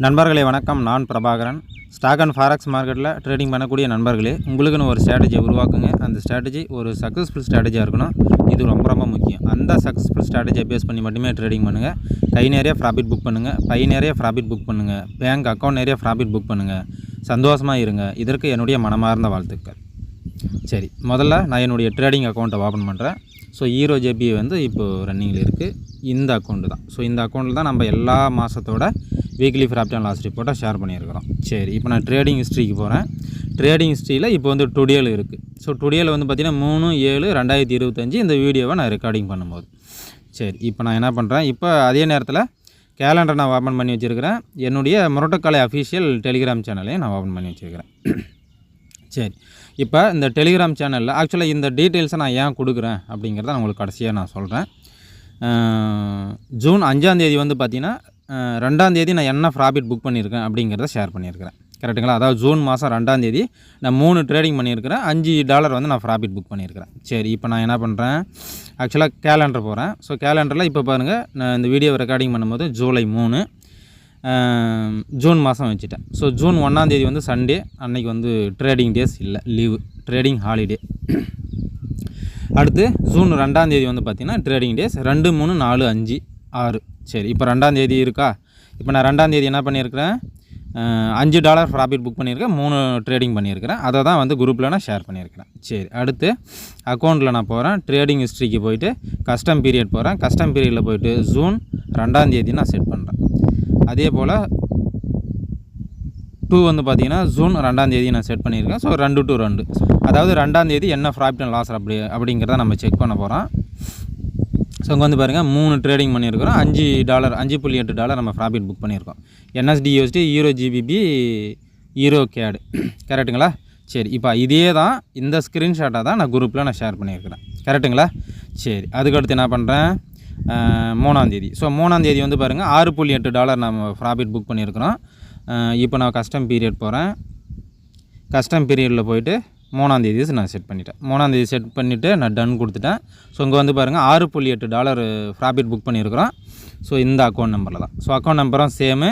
நண்பர்களே வணக்கம். நான் பிரபாகரன். ஸ்டாக் அண்ட் ஃபாரெக்ஸ் மார்க்கெட்டில் ட்ரேடிங் பண்ணக்கூடிய நண்பர்களே, உங்களுக்குன்னு ஒரு ஸ்ட்ராட்டஜியை உருவாக்குங்க. அந்த ஸ்ட்ராட்டஜி ஒரு சக்ஸஸ்ஃபுல் ஸ்ட்ராட்டஜியாக இருக்கணும். இது ரொம்ப முக்கியம். அந்த சக்ஸஸ்ஃபுல் ஸ்ட்ராட்டஜியை பேஸ் பண்ணி மட்டுமே ட்ரேடிங் பண்ணுங்கள். கை நிறைய ப்ராஃபிட் புக் பண்ணுங்கள், பை நிறைய ப்ராஃபிட் புக் பண்ணுங்கள், பேங்க் அக்கௌண்ட் நிறைய ப்ராஃபிட் புக் பண்ணுங்கள். சந்தோஷமாக இருங்க. இதற்கு என்னுடைய மனமார்ந்த வாழ்த்துக்கள். சரி, முதல்ல நான் என்னுடைய ட்ரேடிங் அக்கௌண்ட்டை ஓப்பன் பண்ணுறேன். ஸோ ஈரோ ஜேபி வந்து இப்போது ரன்னிங்கில் இருக்குது. இந்த அக்கௌண்ட்டு தான். ஸோ இந்த அக்கௌண்ட்டில் தான் நம்ம எல்லா மாதத்தோட வீக்லி ப்ராஃபிட் அண்ட் லாஸ் ரிப்போர்ட்டை ஷேர் பண்ணியிருக்கிறோம். சரி, இப்போ நான் ட்ரேடிங் ஹிஸ்ட்ரிக்கு போகிறேன். ட்ரேடிங் ஹிஸ்ட்ரியில் இப்போ வந்து டுடேல இருக்குது. ஸோ டுடேல வந்து பார்த்திங்கன்னா 3/7/2025 இந்த வீடியோவை நான் ரெக்கார்டிங் பண்ணும்போது. சரி, இப்போ நான் என்ன பண்ணுறேன், இப்போ அதே நேரத்தில் கேலண்டர் நான் ஓப்பன் பண்ணி வச்சுருக்கிறேன். என்னுடைய முரட்டுக்காலை அஃபிஷியல் டெலிகிராம் சேனலையும் நான் ஓப்பன் பண்ணி வச்சுருக்கிறேன். சரி, இப்போ இந்த டெலிகிராம் சேனலில் ஆக்சுவலாக இந்த டீட்டெயில்ஸை நான் ஏன் கொடுக்குறேன் அப்படிங்கிறத நான் உங்களுக்கு கடைசியாக நான் சொல்கிறேன். ஜூன் 5ஆம் தேதி வந்து பார்த்திங்கன்னா 2ஆம் தேதி நான் என்ன ப்ராஃபிட் புக் பண்ணியிருக்கேன் அப்படிங்கிறத ஷேர் பண்ணியிருக்கிறேன். கரெக்டுங்களா? அதாவது ஜூன் மாதம் 2ஆம் தேதி நான் 3 ட்ரேடிங் பண்ணியிருக்கிறேன். $5 வந்து நான் ப்ராஃபிட் புக் பண்ணியிருக்கிறேன். சரி, இப்போ நான் என்ன பண்ணுறேன், ஆக்சுவலாக கேலண்டர் போகிறேன். ஸோ கேலண்டரில் இப்போ பாருங்கள், நான் இந்த வீடியோவை ரெக்கார்டிங் பண்ணும்போது ஜூலை 3 ஜூன் மாதம் வச்சுட்டேன். ஸோ ஜூன் 1ஆம் தேதி வந்து சண்டே, அன்றைக்கி வந்து ட்ரேடிங் டேஸ் இல்லை, லீவு, ட்ரேடிங் ஹாலிடே. அடுத்து ஜூன் 2ஆம் தேதி வந்து பார்த்திங்கன்னா ட்ரேடிங் டேஸ் 2, 3, 4, 5, 6. சரி, இப்போ 2ஆம் தேதி இருக்கா? இப்போ நான் 2ஆம் தேதி என்ன பண்ணியிருக்கிறேன், $5 ப்ராஃபிட் புக் பண்ணியிருக்கேன். 3 ட்ரேடிங் பண்ணியிருக்கிறேன். அதை தான் வந்து குரூப்பில் நான் ஷேர் பண்ணியிருக்கிறேன். சரி, அடுத்து அக்கௌண்ட்டில் நான் போகிறேன். ட்ரேடிங் ஹிஸ்ட்ரிக்கு போயிட்டு கஸ்டம் பீரியட் போகிறேன். கஸ்டம் பீரியடில் போயிட்டு ஜூன் 2ஆம் தேதி நான் செட் பண்ணுறேன். அதே போல் 2 வந்து பார்த்திங்கன்னா ஜூன் 2ஆம் தேதி நான் செட் பண்ணியிருக்கேன். ஸோ 2 to 2, அதாவது 2ஆம் தேதி என்ன ப்ராஃபிட் அண்ட் லாஸ் அப்படிங்கிறத நம்ம செக் பண்ண போகிறோம். ஸோ இங்கே வந்து பாருங்கள், 3 ட்ரேடிங் பண்ணியிருக்கிறோம். $5.8 நம்ம ப்ராஃபிட் புக் பண்ணியிருக்கோம். NSDUSD, ஈரோ ஜிபிபி, ஈரோ கேடு. கரெக்டுங்களா? சரி, இப்போ இதே தான், இந்த ஸ்க்ரீன்ஷாட்டாக தான் நான் குரூப்பில் நான் ஷேர் பண்ணியிருக்கிறேன். கரெக்டுங்களா? சரி, அதுக்கடுத்து என்ன பண்ணுறேன், 3ஆம் தேதி. ஸோ 3ஆம் தேதி வந்து பாருங்கள், $6.8 நம்ம ப்ராஃபிட் புக் பண்ணியிருக்கிறோம். இப்போ நான் கஸ்டம் பீரியட் போகிறேன். கஸ்டம் பீரியடில் போயிட்டு 3ஆம் தேதி நான் செட் பண்ணிட்டேன். 3ஆம் தேதி செட் பண்ணிவிட்டு நான் டன் கொடுத்துட்டேன். ஸோ இங்கே வந்து பாருங்கள், $6.8 ப்ராஃபிட் புக் பண்ணியிருக்கிறோம். ஸோ இந்த அக்கௌண்ட் நம்பரில் தான். ஸோ அக்கௌண்ட் நம்பரும் சேமு,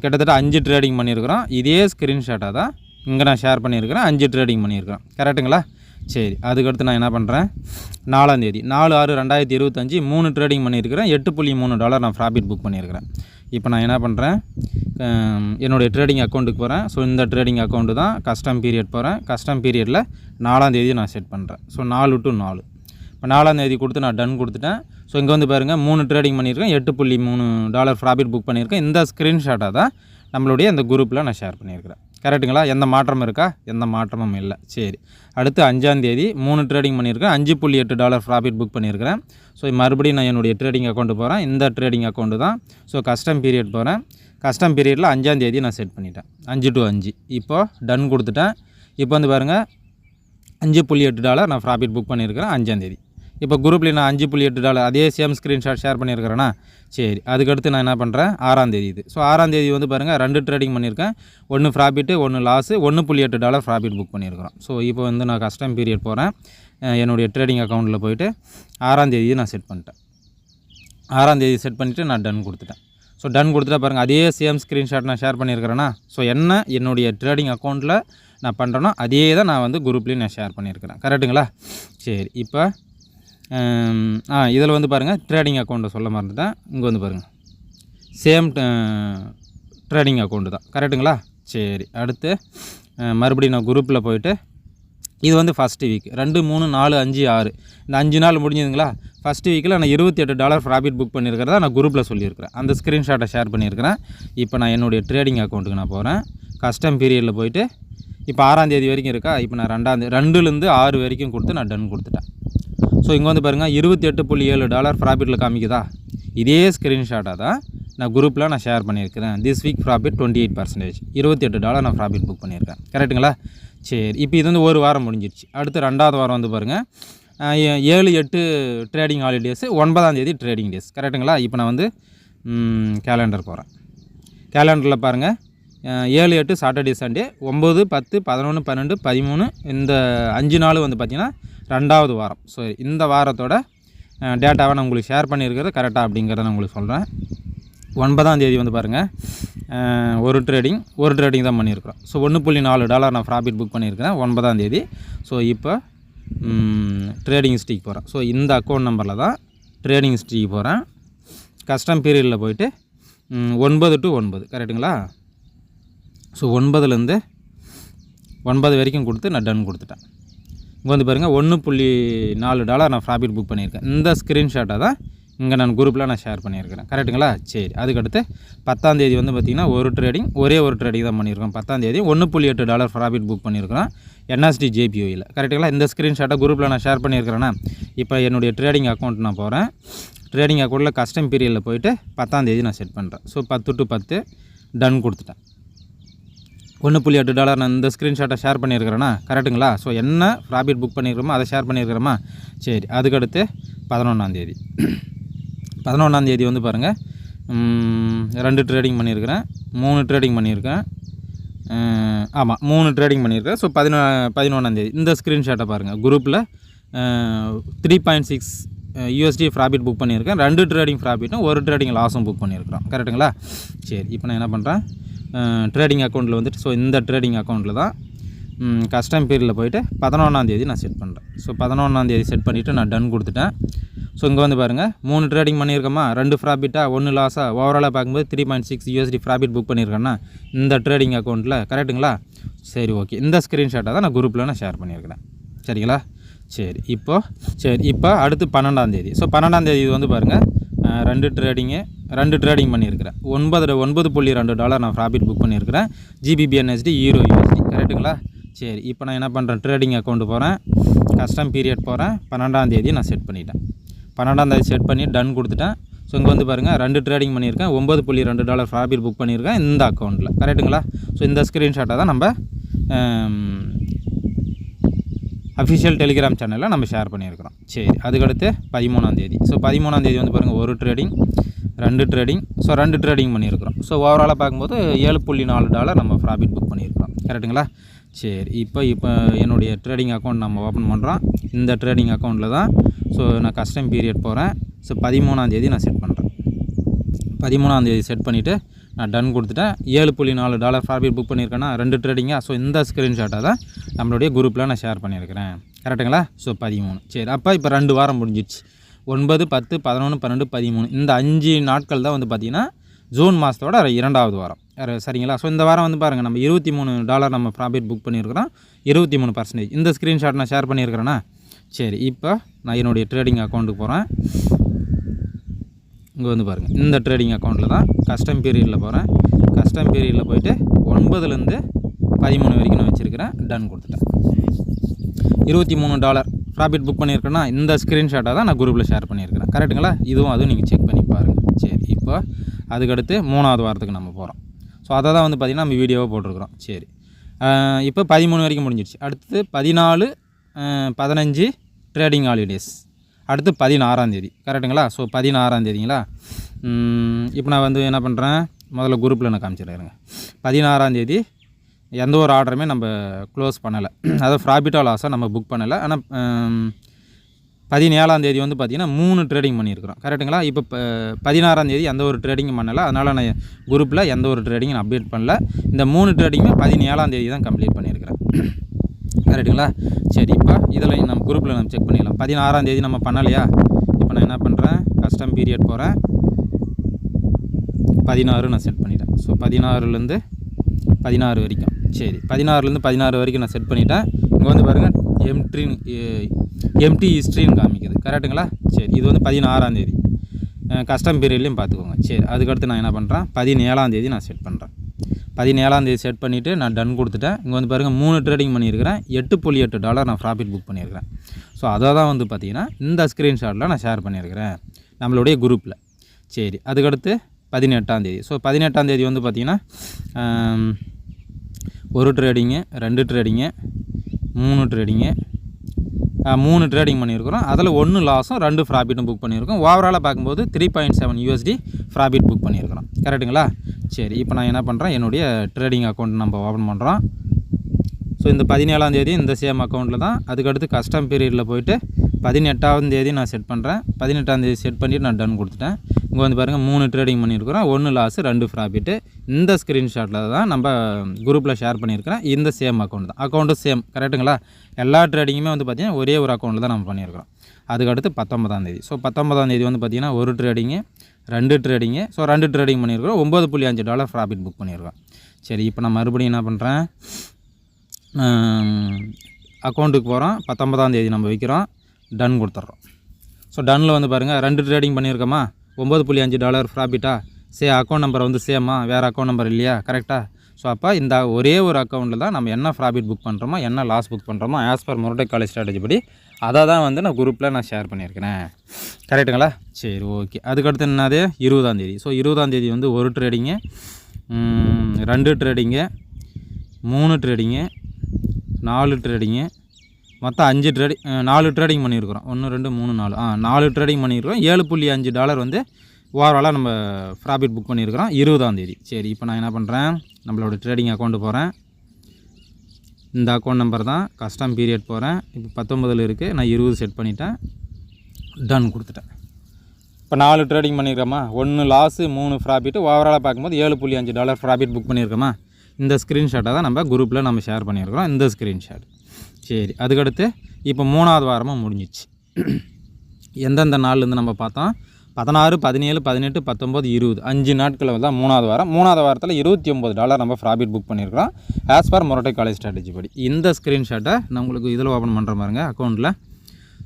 கிட்டத்தட்ட 5 ட்ரேடிங் பண்ணியிருக்கிறோம். இதே ஸ்க்ரீன்ஷாட்டாக தான் இங்கே நான் ஷேர் பண்ணியிருக்கிறேன். 5 ட்ரேடிங் பண்ணியிருக்கிறேன். கரெக்டுங்களா? சரி, அதுக்கடுத்து நான் என்ன பண்ணுறேன், 4ஆம் தேதி 4/6/2025 3 ட்ரேடிங் பண்ணியிருக்கிறேன். $8.3 நான் ப்ராஃபிட் புக் பண்ணியிருக்கிறேன். இப்போ நான் என்ன பண்ணுறேன், என்னுடைய ட்ரேடிங் அக்கௌண்ட்டுக்கு போகிறேன். ஸோ இந்த ட்ரேடிங் அக்கௌண்ட்டு தான். கஸ்டம் பீரியட் போகிறேன். கஸ்டம் பீரியடில் 4ஆம் தேதி நான் செட் பண்ணுறேன். So 4 to 4. இப்போ 4ஆம் தேதி கொடுத்து நான் டன் கொடுத்துட்டேன். ஸோ இங்கே வந்து பாருங்கள், 3 ட்ரேடிங் பண்ணியிருக்கேன். $8.3 ப்ராஃபிட் புக் பண்ணியிருக்கேன். இந்த ஸ்க்ரீன்ஷாட்டாக தான் நம்மளுடைய அந்த குரூப்பில் நான் ஷேர் பண்ணியிருக்கிறேன். கரெக்டுங்களா? எந்த மாற்றமும் இருக்கா? எந்த மாற்றமும் இல்லை. சரி, அடுத்து 5ஆம் தேதி 3 ட்ரேடிங் பண்ணியிருக்கேன். $5.8 ப்ராஃபிட் புக் பண்ணியிருக்கிறேன். ஸோ மறுபடியும் நான் என்னுடைய ட்ரேடிங் அக்கௌண்ட்டு போகிறேன். இந்த ட்ரேடிங் அக்கௌண்ட்டு தான். ஸோ கஸ்டம் பீரியட் போகிறேன். கஸ்டம் பீரியடில் 5ஆம் தேதி நான் செட் பண்ணிட்டேன். 5 to 5. இப்போது டன் கொடுத்துட்டேன். இப்போ வந்து பாருங்கள், $5.8 நான் ப்ராஃபிட் புக் பண்ணியிருக்கிறேன் 5ஆம் தேதி. இப்போ குரூப்பில் நான் $5.8 அதே சேம் ஸ்க்ரீன்ஷாட் ஷேர் பண்ணியிருக்கிறேன்னா. சரி, அதுக்கடுத்து நான் என்ன பண்ணுறேன், 6ஆம் தேதி இது. ஸோ 6ஆம் தேதி வந்து பாருங்கள், 2 ட்ரேடிங் பண்ணியிருக்கேன். 1 ப்ராஃபிட்டு, 1 லாஸு, $1.8 ப்ராஃபிட் புக் பண்ணியிருக்கிறோம். ஸோ இப்போ வந்து நான் கஸ்டம் பீரியட் போகிறேன். என்னுடைய ட்ரேடிங் அக்கௌண்ட்டில் போயிட்டு 6ஆம் தேதி நான் செட் பண்ணிட்டேன். 6ஆம் தேதி செட் பண்ணிவிட்டு நான் டன் கொடுத்துட்டேன். ஸோ டன் கொடுத்துட்டா பாருங்கள், அதே சேம் ஸ்க்ரீன்ஷாட் நான் ஷேர் பண்ணியிருக்கிறேன்னா. ஸோ என்னுடைய ட்ரேடிங் அக்கௌண்ட்டில் நான் பண்ணுறேன்னா அதே தான் நான் வந்து குரூப்லேயும் நான் ஷேர் பண்ணியிருக்கிறேன். கரெக்டுங்களா? சரி, இப்போ இதில் வந்து பாருங்கள், ட்ரேடிங் அக்கௌண்ட்டை சொல்ல மறந்துட்டேன். இங்கே வந்து பாருங்கள், சேம் ட்ரேடிங் அக்கௌண்ட்டு தான். கரெக்டுங்களா? சரி, அடுத்து மறுபடியும் நான் குரூப்பில் போயிட்டு, இது வந்து ஃபஸ்ட்டு வீக் 2, 3, 4, 5, 6 இந்த 5 நாள் முடிஞ்சுதுங்களா. ஃபஸ்ட்டு வீக்கில் நான் $28 ப்ராஃபிட் புக் பண்ணியிருக்கிறதா நான் குரூப்பில் சொல்லியிருக்கிறேன். அந்த ஸ்க்ரீன்ஷாட்டை ஷேர் பண்ணியிருக்கிறேன். இப்போ நான் என்னுடைய ட்ரேடிங் அக்கௌண்ட்டுக்கு நான் போகிறேன். கஸ்டம் பீரியடில் போயிட்டு இப்போ 6ஆம் தேதி வரைக்கும் இருக்கா. இப்போ நான் 2லேருந்து 6 வரைக்கும் கொடுத்து நான் டன் கொடுத்துட்டேன். ஸோ இங்கே வந்து பாருங்கள், $28.7 ப்ராஃபிட்டில் காமிக்குதா. இதே ஸ்க்ரீன்ஷாட்டாக தான் நான் குரூப்பில் நான் ஷேர் பண்ணியிருக்கிறேன். திஸ் வீக் ப்ராஃபிட் 28%, $28 நான் ப்ராஃபிட் புக் பண்ணியிருக்கேன். கரெக்டுங்களா? சரி, இப்போ இது வந்து ஒரு வாரம் முடிஞ்சிருச்சு. அடுத்து 2ஆவது வாரம் வந்து பாருங்கள், 7, 8 ட்ரேடிங் ஹாலிடேஸு, 9ஆம் தேதி ட்ரேடிங் டேஸ். கரெக்டுங்களா? இப்போ நான் வந்து கேலண்டர் போகிறேன். கேலண்டரில் பாருங்கள், 7, 8 சாட்டர்டே சண்டே, 9, 10, 11, 12, 13 இந்த 5 நாள் வந்து பார்த்திங்கன்னா 2ஆவது வாரம். ஸோ இந்த வாரத்தோட டேட்டாவை நான் உங்களுக்கு ஷேர் பண்ணியிருக்கிறது கரெக்டாக அப்படிங்கிறத நான் உங்களுக்கு சொல்கிறேன். 9ஆம் தேதி வந்து பாருங்கள் ஒரு ட்ரேடிங் தான் பண்ணியிருக்கிறோம். ஸோ $1.4 நான் ப்ராஃபிட் புக் பண்ணியிருக்கிறேன் 9ஆம் தேதி. ஸோ இப்போ ட்ரேடிங் ஹிஸ்ட்ரிக்கு போகிறேன். ஸோ இந்த அக்கௌண்ட் நம்பரில் தான் ட்ரேடிங் ஹிஸ்ட்ரிக்கு போகிறேன். கஸ்டம் பீரியடில் போயிட்டு 9 to 9 கரெக்டுங்களா? ஸோ 9லேருந்து 9 வரைக்கும் கொடுத்து நான் டன் கொடுத்துட்டேன். இங்கே வந்து பாருங்கள் $1.4 நான் ப்ராஃபிட் புக் பண்ணியிருக்கேன். இந்த ஸ்க்ரீன்ஷாட்டை தான் இங்கே நான் குரூப்பில் நான் ஷேர் பண்ணியிருக்கிறேன். கரெக்டுங்களா? சரி, அதுக்கடுத்து 10ஆம் தேதி வந்து பார்த்திங்கன்னா ஒரே ஒரு ட்ரேடிங் தான் பண்ணியிருக்கோம். 10ஆம் தேதி $1.8 ப்ராஃபிட் புக் பண்ணியிருக்கிறோம் NSD JPOயில். கரெக்டுங்களா? இந்த ஸ்க்ரீன்ஷாட்டை குரூப்பில் நான் ஷேர் பண்ணியிருக்கிறேன்னா இப்போ என்னுடைய ட்ரேடிங் அக்கௌண்ட் நான் போகிறேன். ட்ரேடிங் அக்கௌண்ட்டில் கஸ்டம் பீரியடில் போயிட்டு 10ஆம் தேதி நான் செட் பண்ணுறேன். ஸோ 10 to 10 டன் கொடுத்துட்டேன். $1.8 நான் இந்த ஸ்க்ரீன்ஷாட்டை ஷேர் பண்ணியிருக்கிறேன்னா கரெக்டுங்களா? ஸோ என்ன ப்ராஃபிட் புக் பண்ணியிருக்கிறோமோ அதை ஷேர் பண்ணியிருக்கிறோமா? சரி, அதுக்கடுத்து 11ஆம் தேதி 11ஆம் தேதி வந்து பாருங்கள் 2 ட்ரேடிங் பண்ணியிருக்கிறேன், 3 ட்ரேடிங் பண்ணியிருக்கேன். ஆமாம், 3 ட்ரேடிங் பண்ணியிருக்கேன். ஸோ 11ஆம் தேதி இந்த ஸ்க்ரீன்ஷாட்டை பாருங்கள். குரூப்பில் 3.6 USD ப்ராஃபிட் புக் பண்ணியிருக்கேன். 2 ட்ரேடிங் ப்ராஃபிட்டும் 1 ட்ரேடிங் லாஸும் புக் பண்ணியிருக்கிறோம். கரெக்டுங்களா? சரி, இப்போ நான் என்ன பண்ணுறேன், ட்ரேடிங் அக்கௌண்ட்டில் வந்துட்டு ஸோ இந்த ட்ரேடிங் அக்கௌண்ட்டில் தான் கஸ்டம் பீரியடில் போயிட்டு 11ஆம் தேதி நான் செட் பண்ணுறேன். ஸோ 11ஆம் தேதி செட் பண்ணிவிட்டு நான் டன் கொடுத்துட்டேன். ஸோ இங்கே வந்து பாருங்கள் 3 ட்ரேடிங் பண்ணியிருக்கோமா, 2 ப்ராஃபிட்டாக 1 லாஸாக ஓவராலாக பார்க்கும்போது 3.6 USD ப்ராஃபிட் புக் பண்ணியிருக்கேன்னா இந்த ட்ரேடிங் அக்கௌண்ட்டில். கரெக்டுங்களா? சரி, ஓகே. இந்த ஸ்க்ரீன்ஷாட்டை தான் நான் குரூப்பில் நான் ஷேர் பண்ணியிருக்கிறேன். சரிங்களா? சரி, இப்போ அடுத்து 12ஆம் தேதி. ஸோ 12ஆம் தேதி இது வந்து பாருங்கள் 2 ட்ரேடிங் பண்ணியிருக்கிறேன். $9.2 நான் ப்ராஃபிட் புக் பண்ணியிருக்கிறேன். GBP/USD EUR/USD. கரெக்டுங்களா? சரி, இப்போ நான் என்ன பண்ணுறேன், ட்ரேடிங் அக்கௌண்ட்டு போகிறேன், கஸ்டம் பீரியட் போகிறேன். 12ஆம் தேதி நான் செட் பண்ணிட்டேன். 12ஆம் தேதி செட் பண்ணி டன் கொடுத்துட்டேன். ஸோ இங்கே வந்து பாருங்கள் 2 ட்ரேடிங் பண்ணியிருக்கேன், $9.2 ப்ராஃபிட் புக் பண்ணியிருக்கேன் இந்த அக்கௌண்ட்டில். கரெக்டுங்களா? ஸோ இந்த ஸ்க்ரீன்ஷாட்டை தான் நம்ம அஃபிஷியல் டெலிகிராம் சேனலில் நம்ம ஷேர் பண்ணியிருக்கிறோம். சரி, அதுக்கடுத்து 13ஆம் தேதி. ஸோ 13ஆம் தேதி வந்து பாருங்கள் 1 ட்ரேடிங், 2 ட்ரேடிங். ஸோ 2 ட்ரேடிங் பண்ணியிருக்கிறோம். ஸோ ஓவராலாக பார்க்கும்போது $7.4 நம்ம ப்ராஃபிட் புக் பண்ணியிருக்கிறோம். கரெக்டுங்களா? சரி, இப்போ என்னுடைய ட்ரேடிங் அக்கௌண்ட் நம்ம ஓப்பன் பண்ணுறோம். இந்த ட்ரேடிங் அக்கௌண்ட்டில் தான் ஸோ நான் கஸ்டம் பீரியட் போகிறேன். ஸோ 13ஆம் தேதி நான் செட் பண்ணுறேன். 13ஆம் தேதி செட் பண்ணிவிட்டு நான் டன் கொடுத்துட்டேன். $7.4 ப்ராஃபிட் புக் பண்ணியிருக்கேன்னா 2 ட்ரேடிங்காக. ஸோ இந்த ஸ்க்ரீன்ஷாட்டை தான் நம்மளுடைய குரூப்பில் நான் ஷேர் பண்ணியிருக்கிறேன். கரெக்டுங்களா? ஸோ 13. சரி, அப்போ இப்போ 2 வாரம் முடிஞ்சிடுச்சு. 9, 10, 11, 12, 13 இந்த 5 நாட்கள் தான் வந்து பார்த்திங்கன்னா ஜூன் மாதத்தோட 2வது வாரம். சரிங்களா? ஸோ இந்த வாரம் வந்து பாருங்கள் நம்ம $23 நம்ம ப்ராஃபிட் புக் பண்ணியிருக்கிறோம். 23% இந்த ஸ்க்ரீன்ஷாட் நான் ஷேர் பண்ணியிருக்கிறேன்னா. சரி, இப்போ நான் என்னுடைய ட்ரேடிங் அக்கௌண்ட்டுக்கு போகிறேன். இங்கே வந்து பாருங்கள் இந்த ட்ரேடிங் அக்கௌண்ட்டில் தான் கஸ்டம் பீரியடில் போகிறேன். கஸ்டம் பீரியடில் போயிட்டு 9லேருந்து 13 வரைக்கும் நான் வச்சுருக்கிறேன். டன் கொடுத்துட்டேன். $23 ப்ராஃபிட் புக் பண்ணியிருக்கேன்னா இந்த ஸ்க்ரீன்ஷாட்டை தான் நான் குரூப்பில் ஷேர் பண்ணியிருக்கிறேன். கரெக்டுங்களா? அதுவும் நீங்கள் செக் பண்ணி பாருங்கள். சரி, இப்போ அதுக்கடுத்து 3வது வாரத்துக்கு நம்ம போகிறோம். ஸோ அதை தான் வந்து பார்த்திங்கன்னா நம்ம வீடியோவை போட்டிருக்கிறோம். சரி, இப்போ 13 வரைக்கும் முடிஞ்சிடுச்சு. அடுத்து 14, 15 ட்ரேடிங் ஹாலிடேஸ். அடுத்து 16ஆம் தேதி. கரெக்டுங்களா? ஸோ 16ஆம் தேதிங்களா? இப்போ நான் வந்து என்ன பண்ணுறேன், முதல்ல குரூப்பில் நான் காமிச்சிடுறேங்க. 16ஆம் தேதி எந்த ஒரு ஆர்டருமே நம்ம க்ளோஸ் பண்ணலை, அதாவது ப்ராஃபிட்டாக லாஸாக நம்ம புக் பண்ணலை. ஆனால் 17ஆம் தேதி வந்து பார்த்திங்கன்னா 3 ட்ரேடிங் பண்ணியிருக்கிறோம். கரெக்டுங்களா? இப்போ 16ஆம் தேதி எந்த ஒரு ட்ரேடிங்கும் பண்ணலை. அதனால் நான் குரூப்பில் எந்த ஒரு ட்ரேடிங்கும் அப்டேட் பண்ணல. இந்த 3 ட்ரேடிங்குமே 17ஆம் தேதி தான் கம்ப்ளீட் பண்ணியிருக்கிறேன். கரெக்டுங்களா? சரி, இப்போ இதில் நம்ம குரூப்பில் நம்ம செக் பண்ணிடலாம். 16ஆம் தேதி நம்ம பண்ணலையா? இப்போ நான் என்ன பண்ணுறேன், கஸ்டம் பீரியட் போகிறேன். 16 நான் செட் பண்ணிட்டேன். ஸோ 16லேருந்து 16 வரைக்கும். சரி, 16லேருந்து 16 வரைக்கும் நான் செட் பண்ணிட்டேன். இங்கே வந்து பாருங்கள் எம்டி ஹிஸ்ட்ரின்னு காமிக்குது. கரெக்டுங்களா? சரி, இது வந்து 16ஆம் தேதி கஸ்டம் பீரியட்லேயும் பார்த்துக்கோங்க. சரி, அதுக்கடுத்து நான் என்ன பண்ணுறேன், 17ஆம் தேதி நான் செட் பண்ணுறேன். 17ஆம் தேதி செட் பண்ணிவிட்டு நான் டன் கொடுத்துட்டேன். இங்கே வந்து பாருங்கள் 3 ட்ரேடிங் பண்ணியிருக்கிறேன். $8.8 நான் ப்ராஃபிட் புக் பண்ணியிருக்கிறேன். ஸோ அதை தான் வந்து பார்த்திங்கன்னா இந்த ஸ்க்ரீன்ஷாட்டில் நான் ஷேர் பண்ணியிருக்கிறேன் நம்மளுடைய குரூப்பில். சரி, அதுக்கடுத்து 18ஆம் தேதி. ஸோ 18ஆம் தேதி வந்து பார்த்திங்கன்னா 1 ட்ரேடிங்கு, 2 ட்ரேடிங்கு, 3 ட்ரேடிங்கு, 3 ட்ரேடிங் பண்ணியிருக்கிறோம். அதில் 1 லாஸும் 2 ப்ராஃபிட்டும் புக் பண்ணியிருக்கோம். ஓவராலாக பார்க்கும்போது 3.7 USD ப்ராஃபிட் புக் பண்ணியிருக்கிறோம். கரெக்டுங்களா? சரி, இப்போ நான் என்ன பண்ணுறேன், என்னுடைய ட்ரேடிங் அக்கௌண்ட் நம்ம ஓப்பன் பண்ணுறோம். ஸோ இந்த 17ஆம் தேதி இந்த சேம் அக்கௌண்ட்டில் தான். அதுக்கடுத்து கஸ்டம் பீரியடில் போயிட்டு 18ஆம் தேதி நான் செட் பண்ணுறேன். 18ஆம் தேதி செட் பண்ணிவிட்டு நான் டன் கொடுத்துட்டேன். இங்கே வந்து பாருங்கள் 3 ட்ரேடிங் பண்ணியிருக்கிறோம், 1 லாஸு 2 ப்ராஃபிட்டு. இந்த ஸ்க்ரீன்ஷாட்டில் தான் நம்ம குரூப்பில் ஷேர் பண்ணியிருக்கிறேன். இந்த சேம் அக்கௌண்ட் தான், அக்கௌண்ட்டு சேம் கரெக்டுங்களா. எல்லா ட்ரேடிங்குமே வந்து பார்த்திங்கன்னா ஒரே ஒரு அக்கௌண்ட்டில் தான் நம்ம பண்ணியிருக்கிறோம். அதுக்கடுத்து 19ஆம் தேதி. ஸோ 19ஆம் தேதி வந்து பார்த்திங்கன்னா 1 ட்ரேடிங்கு 2 ட்ரேடிங்கு. ஸோ 2 ட்ரேடிங் பண்ணியிருக்கிறோம், $9.5 ப்ராஃபிட் புக் பண்ணியிருக்கோம். சரி, இப்போ நான் மறுபடியும் என்ன பண்ணுறேன், அக்கௌண்ட்டுக்கு போகிறோம், 19ஆம் தேதி நம்ம வைக்கிறோம், டன் கொடுத்துட்றோம். ஸோ டன்னில் வந்து பாருங்கள் 2 ட்ரேடிங் பண்ணியிருக்கோமா, $9.5 ப்ராஃபிட்டா. அக்கௌண்ட் நம்பர் வந்து சேமா, வேறு அக்கௌண்ட் நம்பர் இல்லையா, கரெக்டாக. ஸோ அப்போ இந்த ஒரே ஒரு அக்கௌண்ட்டில் தான் நம்ம என்ன ப்ராஃபிட் புக் பண்ணுறோமோ என்ன லாஸ் புக் பண்ணுறோமோ ஆஸ் பர் முரட்டை காலேஜ் ஸ்ட்ராட்டஜி படி அதை தான் வந்து நான் குரூப்பில் நான் ஷேர் பண்ணியிருக்கிறேன், கரெக்டுங்களா. சரி, ஓகே. அதுக்கடுத்து என்னது 20ஆம் தேதி. ஸோ 20ஆம் தேதி வந்து 1 ட்ரேடிங்கு, 2 ட்ரேடிங்கு, 3 ட்ரேடிங்கு, 4 ட்ரேடிங்கு, மொத்தம் 5 ட்ரேடிங், 4 ட்ரேடிங் பண்ணியிருக்கிறோம். 1 2 3 4 4 ட்ரேடிங் பண்ணியிருக்கிறோம். $7.5 வந்து ஓவராலாக நம்ம ப்ராஃபிட் புக் பண்ணியிருக்கிறோம் 20ஆம் தேதி. சரி, இப்போ நான் என்ன பண்ணுறேன், நம்மளோட ட்ரேடிங் அக்கௌண்ட்டு போகிறேன். இந்த அக்கௌண்ட் நம்பர் தான், கஸ்டம் பீரியட் போகிறேன். இப்போ 19 இருக்குது, நான் 20 செட் பண்ணிட்டேன், டன் கொடுத்துட்டேன். இப்போ 4 ட்ரேடிங் பண்ணியிருக்கோமா, 1 லாஸு 3 ப்ராஃபிட்டு, ஓவராலாக பார்க்கும்போது $7.5 ப்ராஃபிட் புக் பண்ணியிருக்கோமா. இந்த ஸ்க்ரீன்ஷாட்டை தான் நம்ம குரூப்பில் நம்ம ஷேர் பண்ணியிருக்கிறோம், இந்த ஸ்க்ரீன்ஷாட். சரி, அதுக்கடுத்து இப்போ 3ஆவது வாரமாக முடிஞ்சிச்சு. எந்தெந்த நாள்லேருந்து நம்ம பார்த்தோம், 16 17 18 19 20 5 நாட்களில் தான் 3ஆவது வாரம். 3ஆவது வாரத்தில் $29 நம்ம ப்ராஃபிட் புக் பண்ணியிருக்கிறோம் ஆஸ் பர் முரட்டை காலேஜ் ஸ்ட்ராட்டஜி படி. இந்த ஸ்க்ரீன்ஷாட்டை நான் உங்களுக்கு இதில் ஓப்பன் பண்ணுற பாருங்க அக்கௌண்ட்டில்.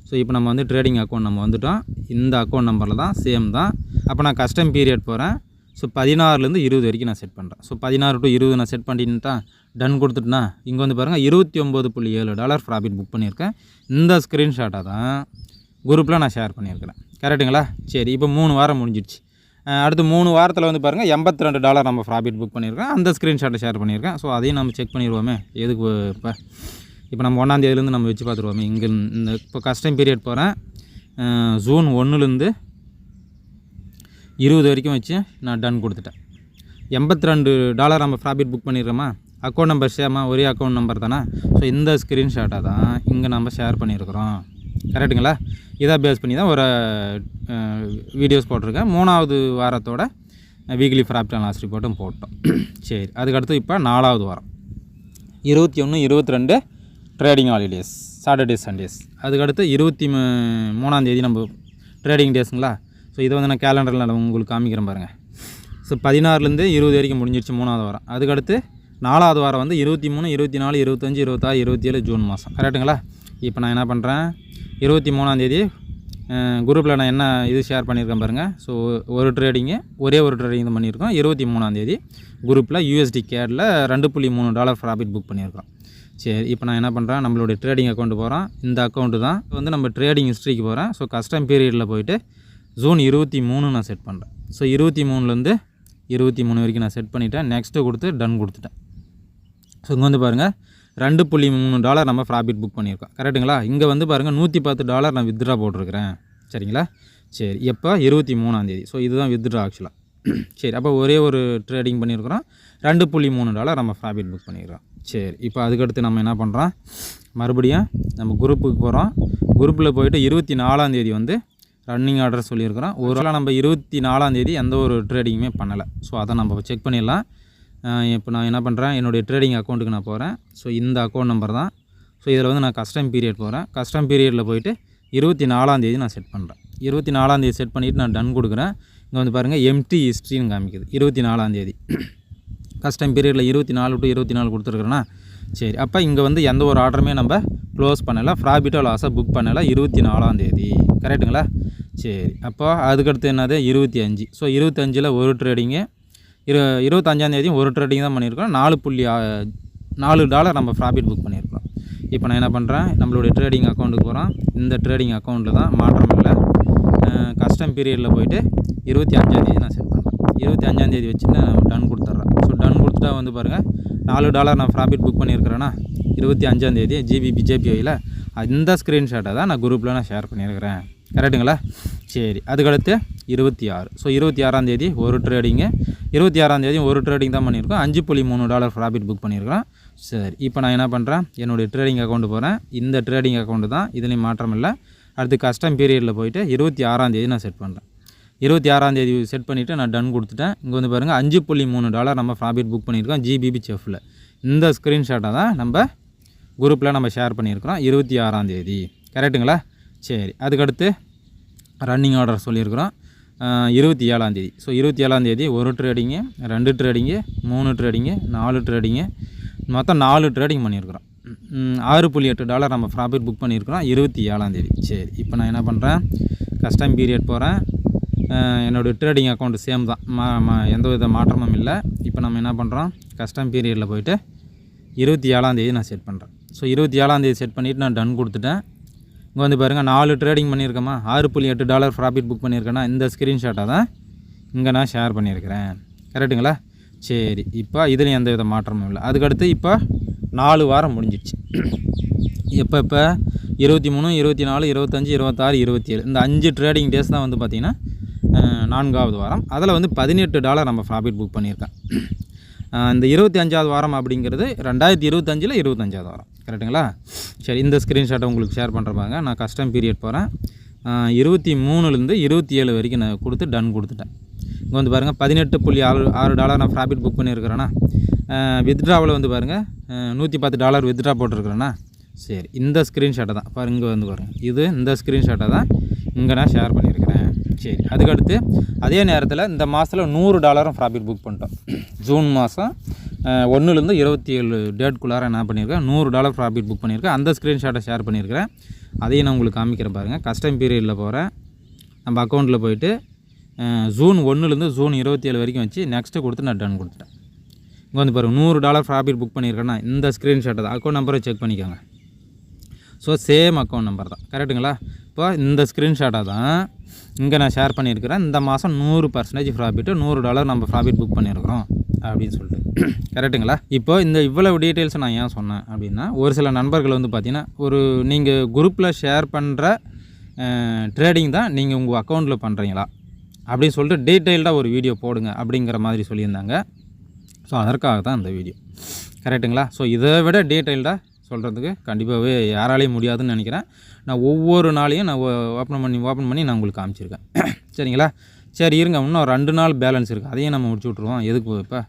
ஸோ இப்போ நம்ம வந்து ட்ரேடிங் அக்கௌண்ட் நம்ம வந்துவிட்டோம், இந்த அக்கௌண்ட் நம்பரில் தான் சேம் தான். அப்போ நான் கஸ்டம் பீரியட் போகிறேன். ஸோ 16லேருந்து 20 வரைக்கும் நான் செட் பண்ணுறேன். ஸோ 16 to 20 நான் செட் பண்ணிட்டேன், டன் கொடுத்துட்டுனா இங்கே வந்து பாருங்கள் $29.7 ப்ராஃபிட் புக் பண்ணியிருக்கேன். இந்த ஸ்க்ரீன்ஷாட்டை தான் குரூப்பில் நான் ஷேர் பண்ணியிருக்கிறேன், கரெக்டுங்களா. சரி, இப்போ 3 வாரம் முடிஞ்சிடுச்சு. அடுத்து 3 வாரத்தில் வந்து பாருங்கள் $82 நம்ம ப்ராஃபிட் புக் பண்ணியிருக்கேன். அந்த ஸ்க்ரீன்ஷாட்டை ஷேர் பண்ணியிருக்கேன். ஸோ அதையும் நம்ம செக் பண்ணிடுவோமே, எதுக்கு இப்போ நம்ம 1ஆம் தேதியிலேருந்து நம்ம வச்சு பார்த்துருவோமே. இங்கே இந்த இப்போ கஸ்டம் பீரியட் போகிறேன், ஜூன் 1லேருந்து 20 வரைக்கும் வச்சு நான் டன் கொடுத்துட்டேன். $82 நம்ம ப்ராஃபிட் புக் பண்ணியிருக்கோமா, அக்கௌண்ட் நம்பர் சேமா, ஒரே அக்கௌண்ட் நம்பர் தானே. ஸோ இந்த ஸ்க்ரீன்ஷாட்டை தான் இங்கே நம்ம ஷேர் பண்ணியிருக்கிறோம், கரெக்டுங்களா. இதை பேஸ் பண்ணி தான் ஒரு வீடியோஸ் போட்டிருக்கேன். 3ஆவது வாரத்தோட வீக்லி ப்ராஃபிட் அண்ட் லாஸ் ரிப்போர்ட்டும் போட்டோம். சரி, அதுக்கடுத்து இப்போ 4ஆவது வாரம் 21 22 ட்ரேடிங் ஹாலிடேஸ், சாட்டர்டே சண்டேஸ். அதுக்கடுத்து 23ஆம் தேதி நம்ம ட்ரேடிங் டேஸுங்களா. ஸோ இதை வந்து நான் கேலண்டரில் நான் உங்களுக்கு காமிக்கிறேன் பாருங்கள். ஸோ 16லேருந்து 20 வரைக்கும் முடிஞ்சிடுச்சு 3ஆவது வாரம். அதுக்கடுத்து 4ஆவது வாரம் வந்து 23 24 25 26 27 ஜூன் மாதம், கரெக்டுங்களா. இப்போ நான் என்ன பண்ணுறேன், 23ஆம் தேதி குரூப்பில் நான் என்ன இது ஷேர் பண்ணியிருக்கேன் பாருங்கள். ஸோ ஒரு ட்ரேடிங்கு, ஒரே ஒரு ட்ரேடிங் தான் பண்ணியிருக்கோம். 23ஆம் தேதி குரூப்பில் USD கேடில் $2.3 ப்ராஃபிட் புக் பண்ணியிருக்கோம். சரி, இப்போ நான் என்ன பண்ணுறேன், நம்மளுடைய ட்ரேடிங் அக்கௌண்ட்டு போகிறோம். இந்த அக்கௌண்ட்டு தான் வந்து நம்ம ட்ரேடிங் ஹிஸ்ட்ரிக்கு போகிறேன். ஸோ கஸ்டம் பீரியடில் போய்ட்டு ஜூன் 23 நான் செட் பண்ணுறேன். ஸோ 23லேருந்து 23 வரைக்கும் நான் செட் பண்ணிவிட்டேன், நெக்ஸ்ட்டு கொடுத்து டன் கொடுத்துட்டேன். ஸோ இங்கே வந்து பாருங்கள் $2.3 நம்ம ப்ராஃபிட் புக் பண்ணியிருக்கோம், கரெக்டுங்களா. இங்கே வந்து பாருங்கள் $110 நான் வித்ட்ரா போட்டிருக்கிறேன், சரிங்களா. சரி, எப்போ 23ஆம் தேதி. ஸோ இதுதான் வித்ட்ரா ஆக்சுவலாக. சரி, அப்போ ஒரே ஒரு ட்ரேடிங் பண்ணியிருக்கிறோம், $2.3 நம்ம ப்ராஃபிட் புக் பண்ணியிருக்கிறோம். சரி, இப்போ அதுக்கடுத்து நம்ம என்ன பண்ணுறோம், மறுபடியும் நம்ம குரூப்புக்கு போகிறோம். குரூப்பில் போய்ட்டு 24ஆம் தேதி வந்து ரன்னிங் ஆர்டர் சொல்லியிருக்கிறோம். ஒரு வேளை நம்ம 24ஆம் தேதி எந்த ஒரு ட்ரேடிங்குமே பண்ணலை. ஸோ அதை நம்ம செக் பண்ணிடலாம். இப்போ நான் என்ன பண்ணுறேன், என்னுடைய ட்ரேடிங் அக்கௌண்ட்டுக்கு நான் போகிறேன். ஸோ இந்த அக்கௌண்ட் நம்பர் தான். ஸோ இதில் வந்து நான் கஸ்டம் பீரியட் போகிறேன். கஸ்டம் பீரியடில் போய்ட்டு 24ஆம் தேதி நான் செட் பண்ணுறேன். 24ஆம் தேதி செட் பண்ணிவிட்டு நான் டன் கொடுக்குறேன். இங்கே வந்து பாருங்கள் எம்டி ஹிஸ்ட்ரின்னு காமிக்குது 24ஆம் தேதி. கஸ்டம் பீரியடில் 24 to 24 கொடுத்துருக்குறேன்னா. சரி, அப்போ இங்கே வந்து எந்த ஒரு ஆர்டருமே நம்ம க்ளோஸ் பண்ணலை, ப்ராஃபிட்டோ லாஸாக புக் பண்ணலை 24ஆம் தேதி, கரெக்டுங்களா. சரி, அப்போ அதுக்கடுத்து என்னது 25. ஸோ 25ல் ஒரு ட்ரேடிங்கு, 25ஆம் தேதி ஒரு ட்ரேடிங் தான் பண்ணியிருக்கோம். $4.4 நம்ம ப்ராஃபிட் புக் பண்ணியிருக்கோம். இப்போ நான் என்ன பண்ணுறேன், நம்மளுடைய ட்ரேடிங் அக்கௌண்ட்டுக்கு போகிறோம். இந்த ட்ரேடிங் அக்கௌண்ட்டில் தான் மாற்றம் இல்லை. கஸ்டம் பீரியடில் போய்ட்டு 25ஆம் தேதி நான் செட் பண்ணுறேன். 25ஆம் தேதி வச்சு நான் டன் கொடுத்துட்றேன். ஸோ டன் கொடுத்துட்டா வந்து பாருங்கள் $4 நான் ப்ராஃபிட் புக் பண்ணியிருக்கிறேன்னா 25ஆம் தேதி GBP/JPYயில். அந்த ஸ்க்ரீன்ஷாட்டை தான் நான் குரூப்பில் நான் ஷேர் பண்ணியிருக்கிறேன், கரெக்டுங்களா. சரி, அதுக்கடுத்து 26. ஸோ 26ஆம் தேதி ஒரு ட்ரேடிங்கு, 26ஆம் தேதி ஒரு ட்ரேடிங் தான் பண்ணியிருக்கோம். $5.3 ப்ராஃபிட் புக் பண்ணியிருக்கிறோம். சரி, இப்போ நான் என்ன பண்ணுறேன், என்னுடைய ட்ரேடிங் அக்கௌண்ட்டு போகிறேன். இந்த ட்ரேடிங் அக்கௌண்ட்டு தான், இதுலேயும் மாற்றம் இல்லை. அடுத்து கஸ்டம் பீரியடில் போய்ட்டு 26ஆம் தேதி நான் செட் பண்ணுறேன். 26ஆம் தேதி செட் பண்ணிவிட்டு நான் டன் கொடுத்துட்டேன். இங்கே வந்து பாருங்கள் $5.3 நம்ம ப்ராஃபிட் புக் பண்ணியிருக்கோம் ஜிபிபி செஃப்பில். இந்த ஸ்க்ரீன்ஷாட்டை தான் நம்ம குரூப்பில் நம்ம ஷேர் பண்ணியிருக்கிறோம் 26ஆம் தேதி. கரெக்டுங்களா? சரி, அதுக்கடுத்து ரன்னிங் ஆர்டர் சொல்லியிருக்கிறோம் 27ஆம் தேதி. ஸோ 27ஆம் தேதி 1 ட்ரேடிங்கு, 2 ட்ரேடிங்கு, 3 ட்ரேடிங்கு, 4 ட்ரேடிங்கு, மொத்தம் 4 ட்ரேடிங் பண்ணியிருக்கிறோம். $6.8 நம்ம ப்ராஃபிட் புக் பண்ணியிருக்கிறோம் 27ஆம் தேதி. சரி, இப்போ நான் என்ன பண்ணுறேன், கஸ்டம் பீரியட் போகிறேன். என்னோடய ட்ரேடிங் அக்கௌண்ட் சேம் தான், எந்த வித மாற்றமும் இல்லை. இப்போ நம்ம என்ன பண்ணுறோம், கஸ்டம் பீரியடில் போய்ட்டு 27ஆம் தேதி நான் செட் பண்ணுறேன். ஸோ 27ஆம் தேதி செட் பண்ணிவிட்டு நான் டன் கொடுத்துட்டேன். இங்கே வந்து பாருங்கள் 4 ட்ரேடிங் பண்ணியிருக்கேம்மா, $6.8 ப்ராஃபிட் புக் பண்ணியிருக்கேன்னா இந்த ஸ்க்ரீன்ஷாட்டை தான் இங்கே நான் ஷேர் பண்ணியிருக்கிறேன். கரெக்டுங்களா? சரி, இப்போ இதுலேயும் எந்த வித மாற்றமும் இல்லை. அதுக்கடுத்து இப்போ 4 வாரம் முடிஞ்சிடுச்சு. இப்போ 23, 24, 25, 26, 27 இந்த 5 ட்ரேடிங் டேஸ் தான் வந்து பார்த்திங்கன்னா 4ஆவது வாரம். அதில் வந்து $18 நம்ம ப்ராஃபிட் புக் பண்ணியிருக்கேன். இந்த 25ஆவது வாரம் அப்படிங்கிறது 2025 25ஆவது வாரம். கரெக்டுங்களா? சரி, இந்த ஸ்க்ரீன்ஷாட்டை உங்களுக்கு ஷேர் பண்ணுறப்பாங்க. நான் கஸ்டம் பீரியட் போகிறேன். 23லேருந்து 27 வரைக்கும் நான் கொடுத்து டன் கொடுத்துட்டேன். இங்கே வந்து பாருங்கள் $18.6 நான் ப்ராஃபிட் புக் பண்ணியிருக்கிறேன்னா, வித்ட்ராவில் வந்து பாருங்கள் $110 வித்ட்ரா போட்டிருக்கிறேன்னா. சரி, இந்த ஸ்க்ரீன்ஷாட்டை தான் பாருங்கள், இங்கே வந்து பாருங்கள், இது இந்த ஸ்க்ரீன்ஷாட்டை தான் இங்கே நான் ஷேர் பண்ணியிருக்கிறேன். சரி, அதுக்கடுத்து அதே நேரத்தில் இந்த மாதத்தில் $100 ப்ராஃபிட் புக் பண்ணிட்டோம். ஜூன் மாதம் 1லேருந்து 27 டேட்குள்ளார என்ன பண்ணியிருக்கேன், $100 ப்ராஃபிட் புக் பண்ணியிருக்கேன். அந்த ஸ்க்ரீன்ஷாட்டை ஷேர் பண்ணியிருக்கிறேன். அதையும் நான் உங்களுக்கு காமிக்கிறேன் பாருங்கள். கஸ்டம் பீரியடில் போகிறேன், நம்ம அக்கௌண்ட்டில் போயிட்டு ஜூன் 1லேருந்து ஜூன் 27 வரைக்கும் வச்சு நெக்ஸ்ட்டு கொடுத்து நான் டன் கொடுத்துட்டேன். இங்கே வந்து பாருங்கள் $100 ப்ராஃபிட் புக் பண்ணியிருக்கேன்னா இந்த ஸ்க்ரீன்ஷாட்டை தான், அக்கௌண்ட் நம்பரை செக் பண்ணிக்கோங்க. ஸோ சேம் அக்கௌண்ட் நம்பர் தான். கரெக்டுங்களா? இப்போ இந்த ஸ்க்ரீன்ஷாட்டை தான் இங்கே நான் ஷேர் பண்ணியிருக்கிறேன். இந்த மாதம் 100% ப்ராஃபிட்டு $100 நம்ம ப்ராஃபிட் புக் பண்ணியிருக்கிறோம் அப்படின்னு சொல்லிட்டு. கரெக்டுங்களா? இப்போ இந்த இவ்வளவு டீட்டெயில்ஸை நான் ஏன் சொன்னேன் அப்படின்னா, ஒரு சில நண்பர்கள் வந்து பார்த்திங்கன்னா நீங்கள் குரூப்பில் ஷேர் பண்ணுற ட்ரேடிங் தான் நீங்கள் உங்கள் அக்கௌண்ட்டில் பண்ணுறீங்களா அப்படின்னு சொல்லிட்டு டீட்டெயில்டாக ஒரு வீடியோ போடுங்க அப்படிங்கிற மாதிரி சொல்லியிருந்தாங்க. ஸோ அதற்காக தான் இந்த வீடியோ. கரெக்டுங்களா? ஸோ இதை விட டீட்டெயில்டாக சொல்கிறதுக்கு கண்டிப்பாகவே யாராலையும் முடியாதுன்னு நினைக்கிறேன். நான் ஒவ்வொரு நாளையும் நான் ஓப்பன் பண்ணி நான் உங்களுக்கு காமிச்சிருக்கேன். சரிங்களா? சரி, இருங்க, இன்னும் 2 நாள் பேலன்ஸ் இருக்குது, அதையும் நம்ம முடிச்சு விட்ருவோம். எதுக்கு இப்போ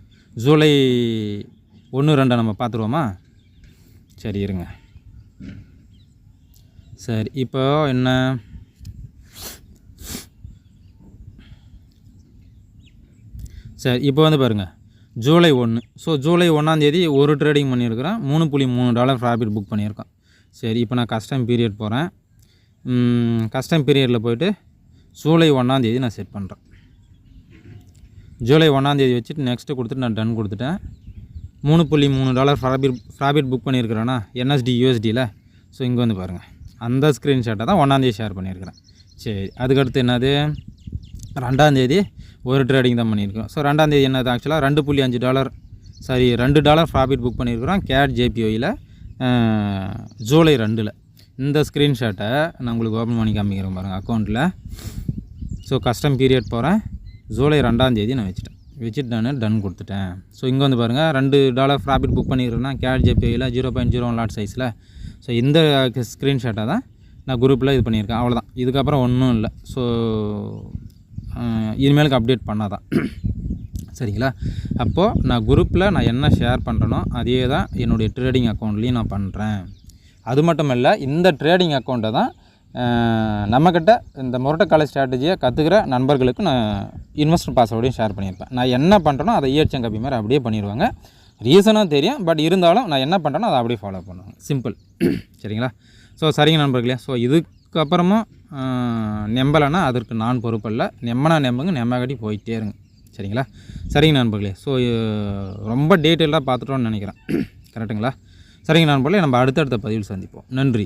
ஜூலை 1, 2 நம்ம பார்த்துருவோமா? சரி, இருங்க. சரி, இப்போ என்ன, சரி இப்போ வந்து பாருங்கள் ஜூலை 1. ஸோ ஜூலை 1ஆம் தேதி ஒரு ட்ரேடிங் பண்ணியிருக்கிறேன், $3.3 ப்ராஃபிட் புக் பண்ணியிருக்கேன். சரி, இப்போ நான் கஸ்டம் பீரியட் போகிறேன். கஸ்டம் பீரியடில் போய்ட்டு ஜூலை 1ஆம் தேதி நான் செட் பண்ணுறேன். ஜூலை 1ஆம் தேதி வச்சுட்டு நெக்ஸ்ட்டு கொடுத்துட்டு நான் டன் கொடுத்துட்டேன். $3.3 ப்ராஃபிட் புக் பண்ணியிருக்கிறேன்னா NSD USDயில். ஸோ இங்கே வந்து பாருங்கள், அந்த ஸ்க்ரீன்ஷாட்டை தான் 1ஆம் தேதி ஷேர் பண்ணியிருக்கிறேன். சரி, அதுக்கடுத்து என்னது, 2ஆம் தேதி ஒரு ட்ரேடிங் தான் பண்ணியிருக்கோம். ஸோ 2ஆம் தேதி என்னது, ஆக்சுவலாக $2 ப்ராஃபிட் புக் பண்ணியிருக்கிறோம் CAD JPOயில் ஜூலை 2ல். இந்த ஸ்க்ரீன்ஷாட்டை நான் உங்களுக்கு ஓப்பன் பண்ணி காமிக்கிறேன் பாருங்கள் அக்கௌண்ட்டில். ஸோ கஸ்டம் பீரியட் போகிறேன், ஜூலை 2ஆம் தேதி நான் வச்சுட்டு நான் டன் கொடுத்துட்டேன். ஸோ இங்கே வந்து பாருங்கள் $2 ப்ராஃபிட் புக் பண்ணியிருக்கிறேன்னா CAD JPOயில் 0.01 லாட் சைஸில். ஸோ இந்த ஸ்க்ரீன்ஷாட்டை தான் நான் குரூப்பில் இது பண்ணியிருக்கேன். அவ்வளோதான், இதுக்கப்புறம் ஒன்றும் இல்லை. ஸோ இனிமேலுக்கு அப்டேட் பண்ணாதான். சரிங்களா? அப்போது நான் குரூப்பில் நான் என்ன ஷேர் பண்ணுறேனோ அதே தான் என்னுடைய ட்ரேடிங் அக்கௌண்ட்லேயும் நான் பண்ணுறேன். அது மட்டும் இல்லை, இந்த ட்ரேடிங் அக்கௌண்ட்டை தான் நம்மக்கிட்ட இந்த முரட்டை காலேஜ் ஸ்ட்ராட்டஜியை கற்றுக்கிற நண்பர்களுக்கு நான் இன்வெஸ்டர் பாஸ்வேர்டையும் ஷேர் பண்ணியிருப்பேன். நான் என்ன பண்ணுறேனோ அதை ஈஎச்எம் காப்பி மாதிரி அப்படியே பண்ணிடுவாங்க. ரீசனும் தெரியும், பட் இருந்தாலும் நான் என்ன பண்ணுறேனோ அதை அப்படியே ஃபாலோ பண்ணுவாங்க. சிம்பிள். சரிங்களா? ஸோ சரிங்க நண்பர்களே, ஸோ இதுக்கப்புறமும் நம்பலைன்னா அதற்கு நான் பொறுப்பல்ல. நம்புங்க, நம்பகாட்டி போயிட்டே இருங்க. சரிங்களா? சரிங்க நண்பர்களே, ஸோ ரொம்ப டீட்டெயிலாக பார்த்துட்டோன்னு நினைக்கிறேன். கரெக்டுங்களா? சரிங்க நண்பர்களே, நம்ம அடுத்தடுத்த பதிவில் சந்திப்போம். நன்றி.